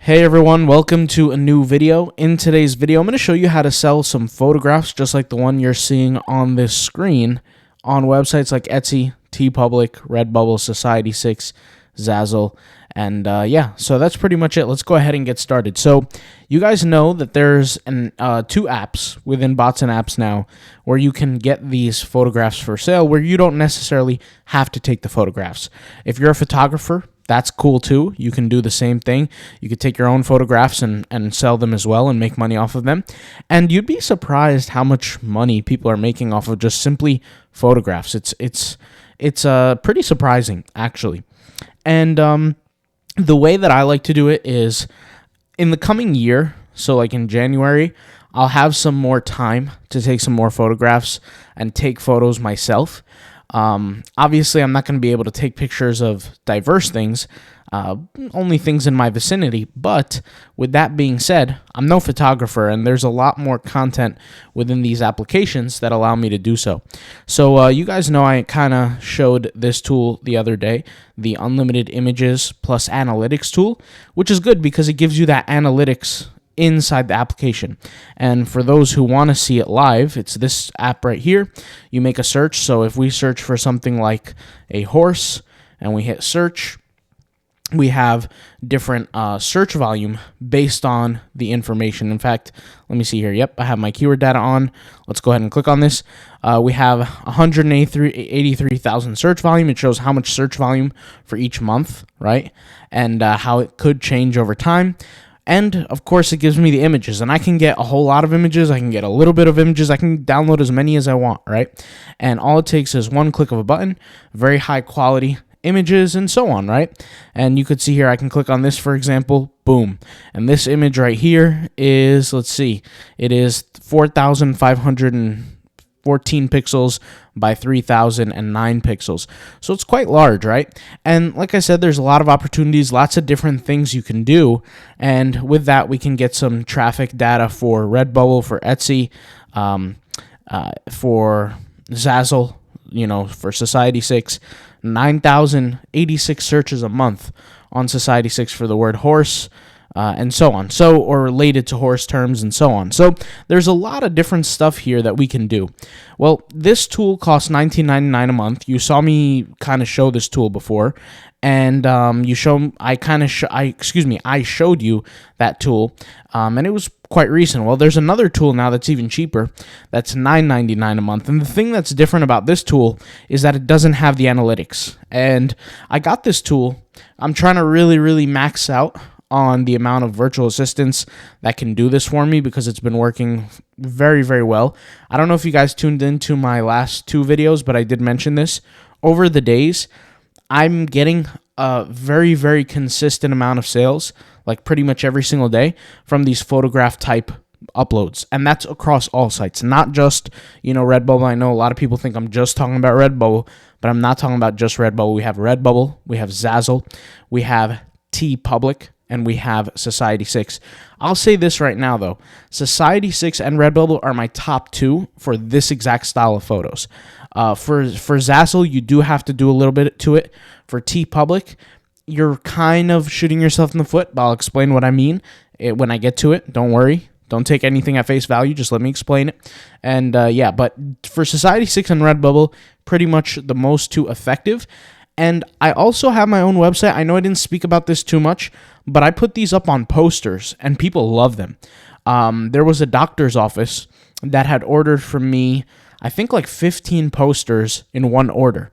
Hey everyone, welcome to a new video. In today's video, I'm going to show you how to sell some photographs just like the one you're seeing on this screen on websites like Etsy, TeePublic, Redbubble, Society6, Zazzle, and yeah, so that's pretty much it. Let's go ahead and get started. So you guys know that there's two apps within Bots and Apps now where you can get these photographs for sale where you don't necessarily have to take the photographs. If you're a photographer, that's cool too. You can do the same thing. You could take your own photographs and sell them as well and make money off of them. And you'd be surprised how much money people are making off of just simply photographs. It's pretty surprising, actually. And the way that I like to do it is in the coming year, so like in January, I'll have some more time to take some more photographs and take photos myself. Obviously, I'm not going to be able to take pictures of diverse things, only things in my vicinity. But with that being said, I'm no photographer, and there's a lot more content within these applications that allow me to do so. So you guys know I kind of showed this tool the other day, the Unlimited Images plus Analytics tool, which is good because it gives you that analytics inside the application. And for those who want to see it live, it's this app right here. You make a search. So if we search for something like a horse and we hit search, we have different search volume based on the information. In fact, let me see here. Yep, I have my keyword data on. Let's go ahead and click on this. We have 183,000 search volume. It shows how much search volume for each month, right? And how it could change over time. And, of course, it gives me the images, and I can get a whole lot of images. I can get a little bit of images. I can download as many as I want, right? And all it takes is one click of a button, very high quality images, and so on, right? And you could see here, I can click on this, for example, boom. And this image right here is, let's see, it is 4,514 pixels by 3,009 pixels. So it's quite large, right? And like I said, there's a lot of opportunities, lots of different things you can do. And with that, we can get some traffic data for Redbubble, for Etsy, for Zazzle, for Society6, 9,086 searches a month on Society6 for the word horse. And so on, or related to horse terms and so on. So there's a lot of different stuff here that we can do. Well, this tool costs $19.99 a month. You saw me kind of show this tool before, and I showed you that tool, and it was quite recent. Well, there's another tool now that's even cheaper. That's $9.99 a month. And the thing that's different about this tool is that it doesn't have the analytics. And I got this tool. I'm trying to really, really max out on the amount of virtual assistants that can do this for me because it's been working very, very well. I don't know if you guys tuned into my last two videos, but I did mention this. Over the days, I'm getting a very, very consistent amount of sales, like pretty much every single day, from these photograph type uploads. And that's across all sites, not just, Redbubble. I know a lot of people think I'm just talking about Redbubble, but I'm not talking about just Redbubble. We have Redbubble, we have Zazzle, we have TeePublic, and we have Society6. I'll say this right now, though. Society6 and Redbubble are my top two for this exact style of photos. For Zazzle, you do have to do a little bit to it. For TeePublic, you're kind of shooting yourself in the foot, but I'll explain what I mean when I get to it. Don't worry. Don't take anything at face value. Just let me explain it. And yeah, but for Society6 and Redbubble, pretty much the most two effective. And I also have my own website. I know I didn't speak about this too much, but I put these up on posters, and people love them. There was a doctor's office that had ordered from me, I think like 15 posters in one order.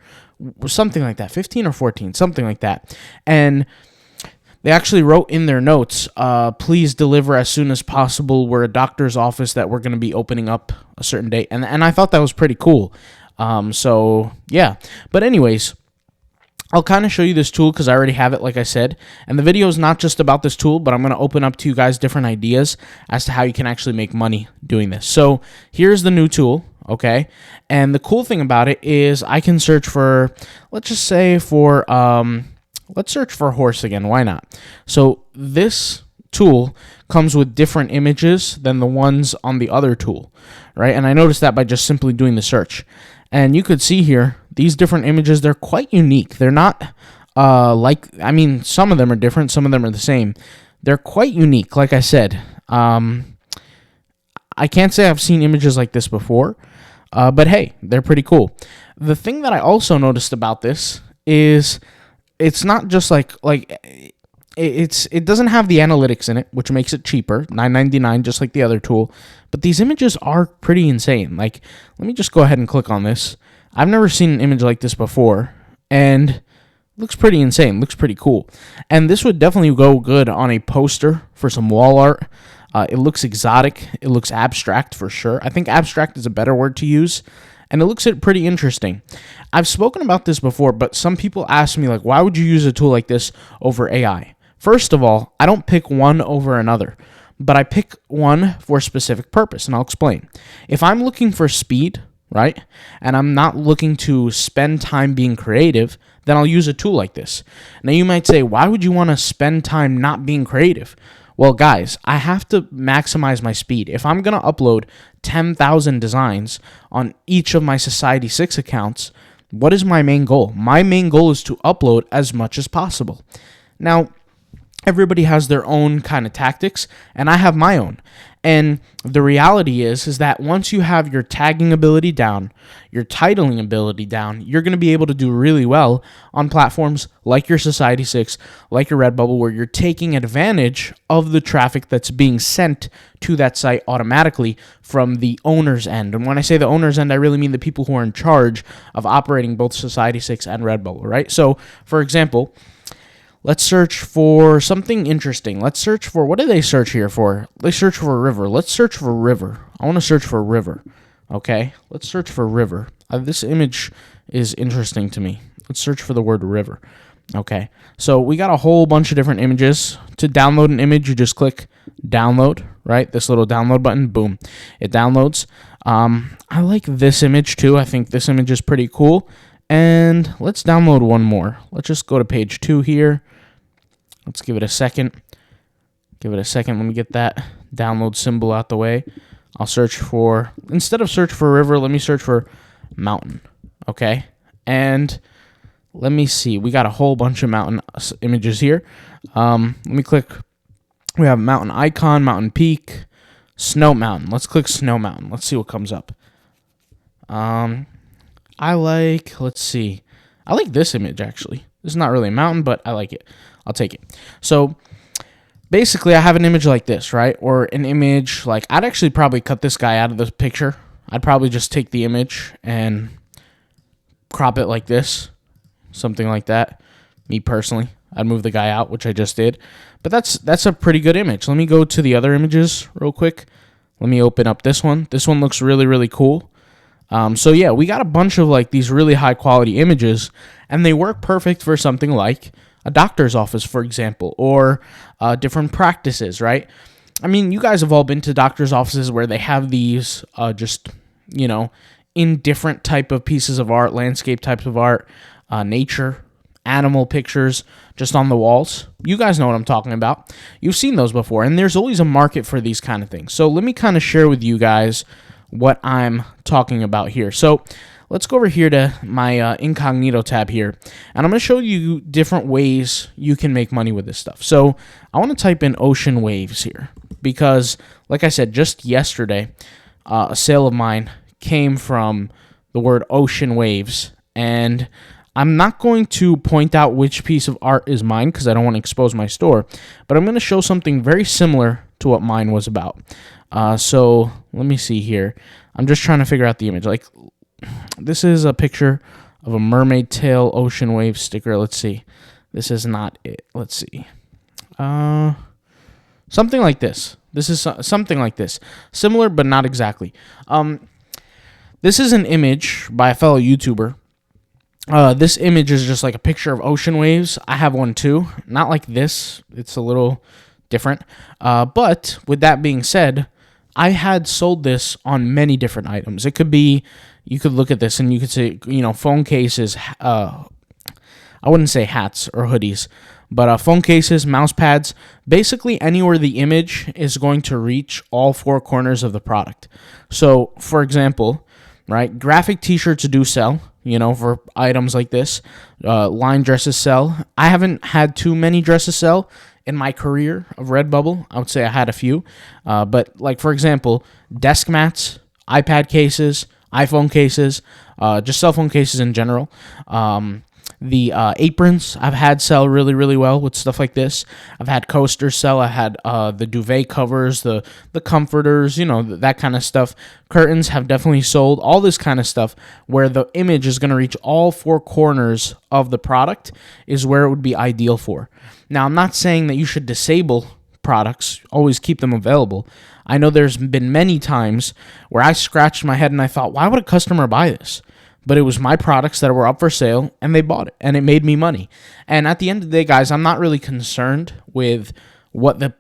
Something like that, 15 or 14, something like that. And they actually wrote in their notes, please deliver as soon as possible. We're a doctor's office that we're going to be opening up a certain date. And I thought that was pretty cool. So, yeah. But anyways, I'll kind of show you this tool because I already have it, like I said. And the video is not just about this tool, but I'm going to open up to you guys different ideas as to how you can actually make money doing this. So here's the new tool, okay? And the cool thing about it is I can search for, let's just say let's search for horse again. Why not? So this tool comes with different images than the ones on the other tool, right? And I noticed that by just simply doing the search. And you could see here, these different images, they're quite unique. They're not some of them are different, some of them are the same. They're quite unique. Like I said, I can't say I've seen images like this before, but hey, they're pretty cool. The thing that I also noticed about this is it's not just it doesn't have the analytics in it, which makes it cheaper, $9.99, just like the other tool. But these images are pretty insane. Like, let me just go ahead and click on this. I've never seen an image like this before, and it looks pretty insane. Looks pretty cool. And this would definitely go good on a poster for some wall art. It looks exotic. It looks abstract for sure. I think abstract is a better word to use. And it looks pretty interesting. I've spoken about this before, but some people ask me, like, why would you use a tool like this over AI? First of all, I don't pick one over another, but I pick one for a specific purpose, and I'll explain. If I'm looking for speed, right, and I'm not looking to spend time being creative, then I'll use a tool like this. Now, you might say, why would you want to spend time not being creative? Well, guys, I have to maximize my speed. If I'm going to upload 10,000 designs on each of my Society 6 accounts, what is my main goal? My main goal is to upload as much as possible. Now, everybody has their own kind of tactics, and I have my own. And the reality is that once you have your tagging ability down, your titling ability down, you're going to be able to do really well on platforms like your Society 6, like your Redbubble, where you're taking advantage of the traffic that's being sent to that site automatically from the owner's end. And when I say the owner's end, I really mean the people who are in charge of operating both Society 6 and Redbubble, right? So, for example, let's search for something interesting. Let's search for, what do they search here for? They search for a river. Let's search for river. I want to search for river. Okay, let's search for river. This image is interesting to me. Let's search for the word river. Okay, so we got a whole bunch of different images. To download an image, you just click download, right? This little download button, boom, it downloads. I like this image too. I think this image is pretty cool. And let's download one more. Let's just go to page 2 here. Let's give it a second. Give it a second. Let me get that download symbol out the way. I'll search for, instead of search for river, let me search for mountain. Okay. And let me see. We got a whole bunch of mountain images here. Let me click. We have mountain icon, mountain peak, snow mountain. Let's click snow mountain. Let's see what comes up. Let's see. I like this image, actually. This is not really a mountain, but I like it. I'll take it. So, basically, I have an image like this, right? Or an image, like, I'd actually probably cut this guy out of the picture. I'd probably just take the image and crop it like this. Something like that. Me, personally. I'd move the guy out, which I just did. But that's a pretty good image. Let me go to the other images real quick. Let me open up this one. This one looks really, really cool. So yeah, we got a bunch of like these really high quality images, and they work perfect for something like a doctor's office, for example, or different practices, right? I mean, you guys have all been to doctor's offices where they have these in different type of pieces of art, landscape types of art, nature, animal pictures just on the walls. You guys know what I'm talking about. You've seen those before, and there's always a market for these kind of things. So let me kind of share with you guys what I'm talking about here. So let's go over here to my incognito tab here, and I'm going to show you different ways you can make money with this stuff. So I want to type in ocean waves here because, like I said, just yesterday, a sale of mine came from the word ocean waves, and I'm not going to point out which piece of art is mine because I don't want to expose my store, but I'm going to show something very similar to what mine was about. So let me see here. I'm just trying to figure out the image. Like, this is a picture of a mermaid tail ocean wave sticker. Let's see. This is not it. Let's see. Something like this. This is something like this. Similar, but not exactly. This is an image by a fellow YouTuber. This image is just like a picture of ocean waves. I have one too. Not like this. It's a little different. But with that being said, I had sold this on many different items. It could be, you could look at this and you could say, phone cases. I wouldn't say hats or hoodies, but phone cases, mouse pads, basically anywhere the image is going to reach all four corners of the product. So, for example, right, graphic t-shirts do sell, for items like this. Line dresses sell. I haven't had too many dresses sell. in my career of Redbubble. I would say I had a few. But like, for example, desk mats, iPad cases, iPhone cases, just cell phone cases in general. The aprons I've had sell really, really well with stuff like this. I've had coasters sell. I had the duvet covers, the comforters, that kind of stuff. Curtains have definitely sold. All this kind of stuff where the image is going to reach all four corners of the product is where it would be ideal for. Now, I'm not saying that you should disable products. Always keep them available. I know there's been many times where I scratched my head and I thought, why would a customer buy this? But it was my products that were up for sale, and they bought it, and it made me money. And at the end of the day, guys, I'm not really concerned with what the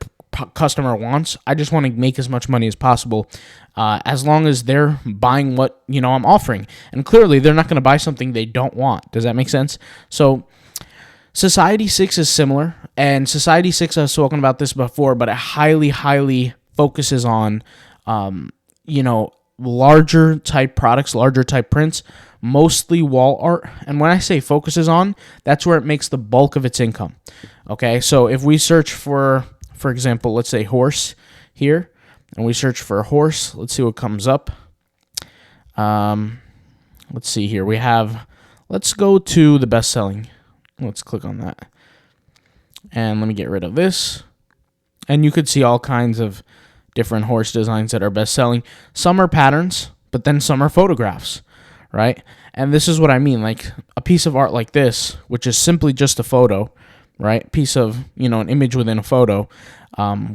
customer wants. I just want to make as much money as possible, as long as they're buying what I'm offering. And clearly, they're not going to buy something they don't want. Does that make sense? So Society 6 is similar, and Society 6, I've spoken about this before, but it highly, highly focuses on, larger type products, larger type prints, mostly wall art. And when I say focuses on, that's where it makes the bulk of its income. Okay, so if we search for example, let's say horse here, and we search for horse, let's see what comes up. Let's see here. Let's go to the best selling. Let's click on that. And let me get rid of this. And you could see all kinds of different horse designs that are best selling. Some are patterns, but then some are photographs, right? And this is what I mean, like a piece of art like this, which is simply just a photo, right? Piece of, an image within a photo,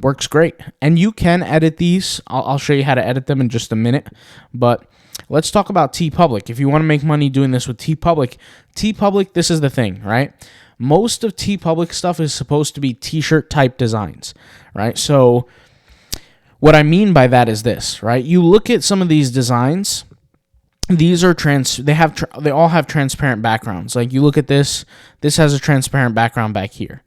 works great. And you can edit these. I'll show you how to edit them in just a minute. But let's talk about TeePublic. If you want to make money doing this with TeePublic, this is the thing, right? Most of TeePublic stuff is supposed to be t-shirt type designs, right? So what I mean by that is this, right? You look at some of these designs. These are they all have transparent backgrounds. Like you look at this has a transparent background back here,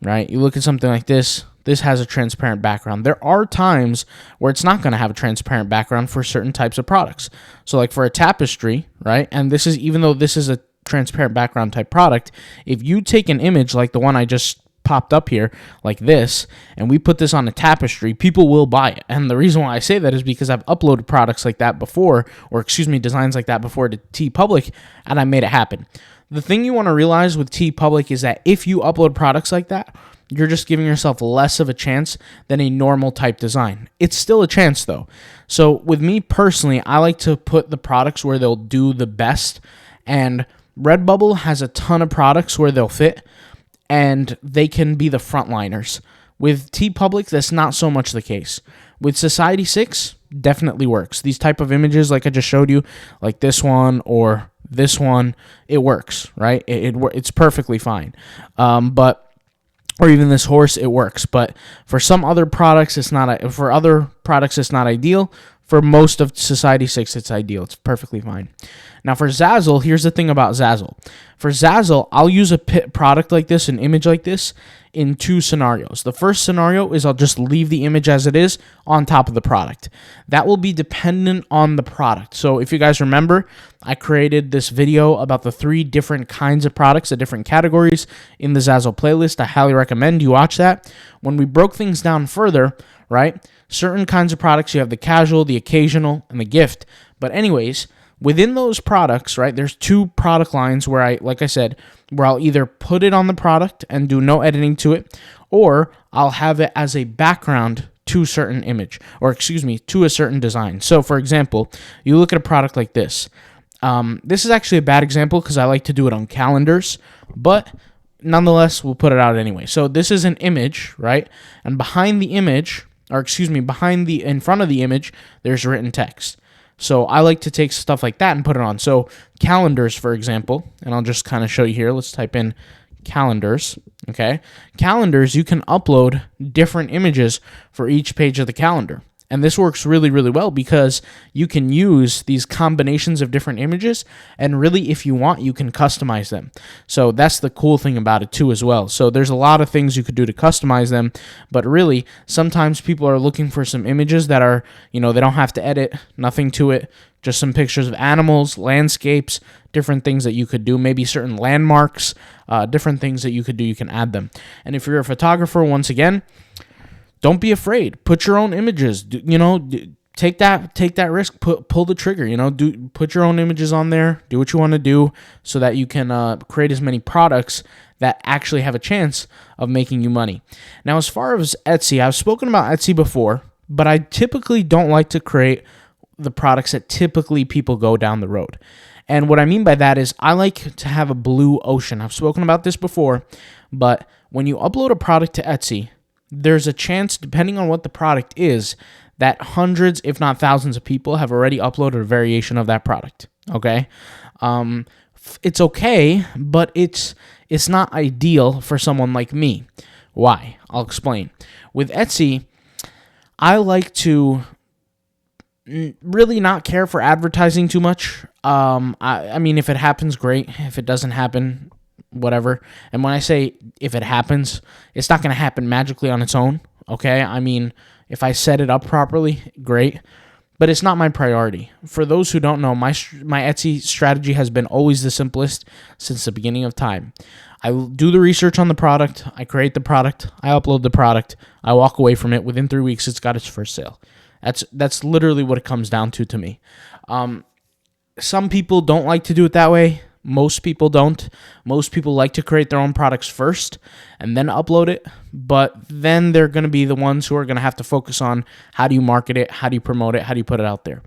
right? You look at something like this has a transparent background. There are times where it's not going to have a transparent background for certain types of products. So like for a tapestry, right? And even though this is a transparent background type product, if you take an image like the one I just popped up here like this, and we put this on a tapestry, people will buy it. And the reason why I say that is because I've uploaded products like that before, designs like that before to TeePublic, and I made it happen. The thing you want to realize with TeePublic is that if you upload products like that, you're just giving yourself less of a chance than a normal type design. It's still a chance though. So with me personally, I like to put the products where they'll do the best, and Redbubble has a ton of products where they'll fit, and they can be the frontliners. With TeePublic, that's not so much the case. With Society 6, definitely works. These type of images, like I just showed you, like this one or this one, it works, right? It's perfectly fine. Or even this horse, it works. But for some other products, it's not. For other products, it's not ideal. For most of Society 6, it's ideal. It's perfectly fine. Now, for Zazzle, here's the thing about Zazzle. For Zazzle, I'll use a product like this, an image like this, in two scenarios. The first scenario is I'll just leave the image as it is on top of the product. That will be dependent on the product. So if you guys remember, I created this video about the 3 different kinds of products, the different categories in the Zazzle playlist. I highly recommend you watch that. When we broke things down further, right, certain kinds of products, you have the casual, the occasional, and the gift. But anyways, within those products, right, there's 2 product lines where I'll either put it on the product and do no editing to it, or I'll have it as a background to a certain image, to a certain design. So for example, you look at a product like this. This is actually a bad example because I like to do it on calendars, but nonetheless, we'll put it out anyway. So this is an image, right? And behind the image, in front of the image, there's written text. So I like to take stuff like that and put it on. So calendars, for example, and I'll just kind of show you here. Let's type in calendars, okay? Calendars, you can upload different images for each page of the calendar. And this works really, really well because you can use these combinations of different images, and really, if you want, you can customize them. So that's the cool thing about it too as well. So there's a lot of things you could do to customize them, but really, sometimes people are looking for some images that are, they don't have to edit, nothing to it, just some pictures of animals, landscapes, different things that you could do, maybe certain landmarks, different things that you could do, you can add them. And if you're a photographer, once again, don't be afraid. Put your own images. Take that risk. Pull the trigger. Put your own images on there. Do what you want to do so that you can create as many products that actually have a chance of making you money. Now, as far as Etsy, I've spoken about Etsy before, but I typically don't like to create the products that typically people go down the road. And what I mean by that is I like to have a blue ocean. I've spoken about this before, but when you upload a product to Etsy, there's a chance, depending on what the product is, that hundreds, if not thousands of people have already uploaded a variation of that product, okay? It's okay, but it's not ideal for someone like me. Why? I'll explain. With Etsy, I like to really not care for advertising too much. I mean, if it happens, great. If it doesn't happen, whatever. And when I say if it happens, it's not going to happen magically on its own, okay? I mean, if I set it up properly, great. But it's not my priority. For those who don't know, my Etsy strategy has been always the simplest since the beginning of time. I do the research on the product, I create the product, I upload the product, I walk away from it. Within 3 weeks, it's got its first sale. That's literally what it comes down to me. Some people don't like to do it that way. Most people don't. Most people like to create their own products first and then upload it, but then they're going to be the ones who are going to have to focus on how do you market it, how do you promote it, how do you put it out there.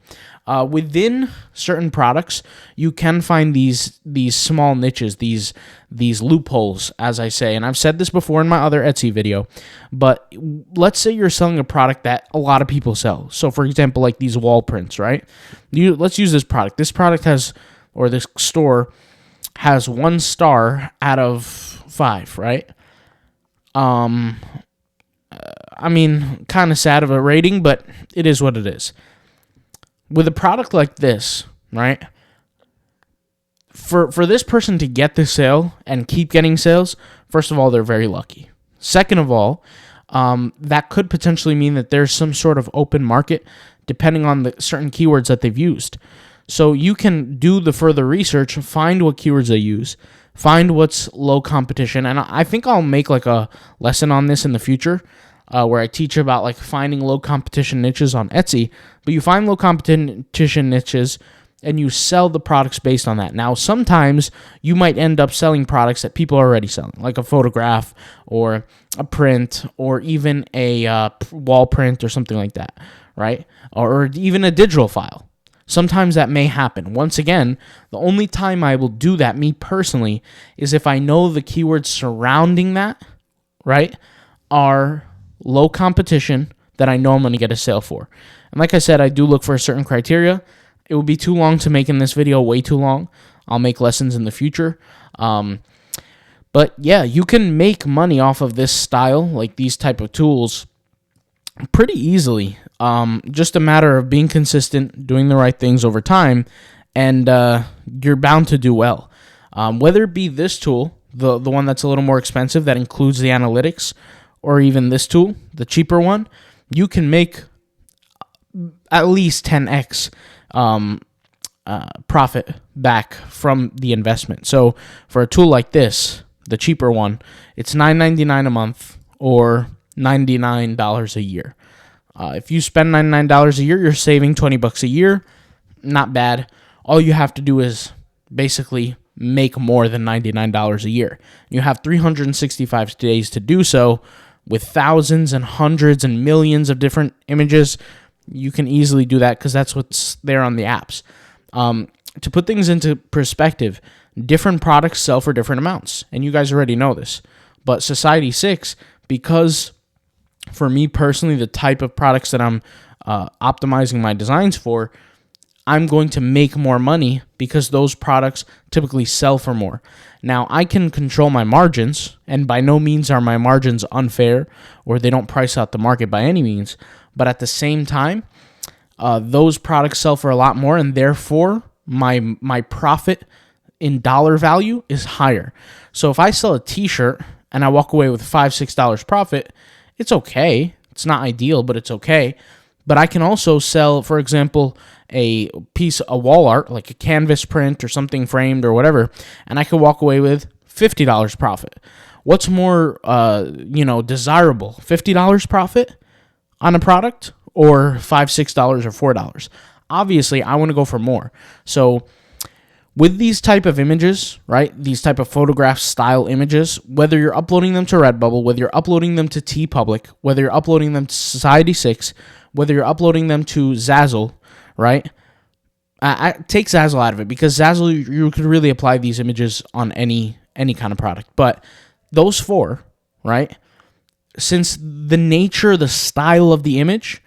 Within certain products, you can find these small niches, these loopholes, as I say, and I've said this before in my other Etsy video, but let's say you're selling a product that a lot of people sell. So, for example, like these wall prints, right? Let's use this product. This product has, or this store has 1 star out of 5, right? I mean, kind of sad of a rating, but it is what it is. With a product like this, right? For this person to get the sale and keep getting sales, first of all, they're very lucky. Second of all, that could potentially mean that there's some sort of open market depending on the certain keywords that they've used. So you can do the further research, find what keywords they use, find what's low competition, and I think I'll make like a lesson on this in the future where I teach about like finding low competition niches on Etsy. But you find low competition niches and you sell the products based on that. Now, sometimes you might end up selling products that people are already selling, like a photograph or a print or even a wall print or something like that, right? Or even a digital file. Sometimes that may happen. Once again, the only time I will do that, me personally, is if I know the keywords surrounding that, right, are low competition that I know I'm going to get a sale for. And like I said, I do look for a certain criteria. It would be too long to make in this video, way too long. I'll make lessons in the future. But yeah, you can make money off of this style, like these type of tools, pretty easily. Just a matter of being consistent, doing the right things over time, and you're bound to do well. Whether it be this tool, the one that's a little more expensive that includes the analytics, or even this tool, the cheaper one, you can make at least 10x profit back from the investment. So for a tool like this, the cheaper one, it's $9.99 a month or $99 a year. If you spend $99 a year, you're saving $20 a year. Not bad. All you have to do is basically make more than $99 a year. You have 365 days to do so. With thousands and hundreds and millions of different images, you can easily do that because that's what's there on the apps. To put things into perspective, different products sell for different amounts, and you guys already know this. But Society 6, because for me personally, the type of products that I'm optimizing my designs for, I'm going to make more money because those products typically sell for more. Now, I can control my margins, and by no means are my margins unfair or they don't price out the market by any means. But at the same time, those products sell for a lot more, and therefore my profit in dollar value is higher. So if I sell a t-shirt and I walk away with $5-6 profit, it's okay. It's not ideal, but it's okay. But I can also sell, for example, a piece of wall art, like a canvas print or something framed or whatever, and I can walk away with $50 profit. What's more, desirable? $50 profit on a product or $5-6 or $4? Obviously, I want to go for more. So with these type of images, right, these type of photograph style images, whether you're uploading them to Redbubble, whether you're uploading them to TeePublic, whether you're uploading them to Society6, whether you're uploading them to Zazzle, right, I take Zazzle out of it, because Zazzle, you could really apply these images on any kind of product. But those four, right, since the nature, the style of the image,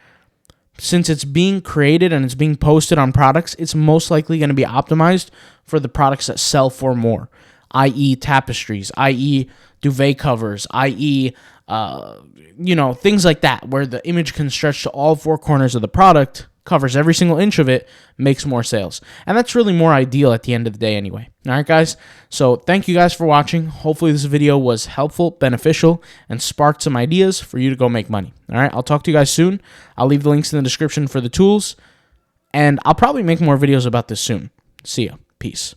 since it's being created and it's being posted on products, it's most likely going to be optimized for the products that sell for more, i.e. tapestries, i.e. duvet covers, i.e. Things like that, where the image can stretch to all four corners of the product, covers every single inch of it, makes more sales. And that's really more ideal at the end of the day anyway. All right, guys? So thank you guys for watching. Hopefully this video was helpful, beneficial, and sparked some ideas for you to go make money. All right? I'll talk to you guys soon. I'll leave the links in the description for the tools, and I'll probably make more videos about this soon. See ya. Peace.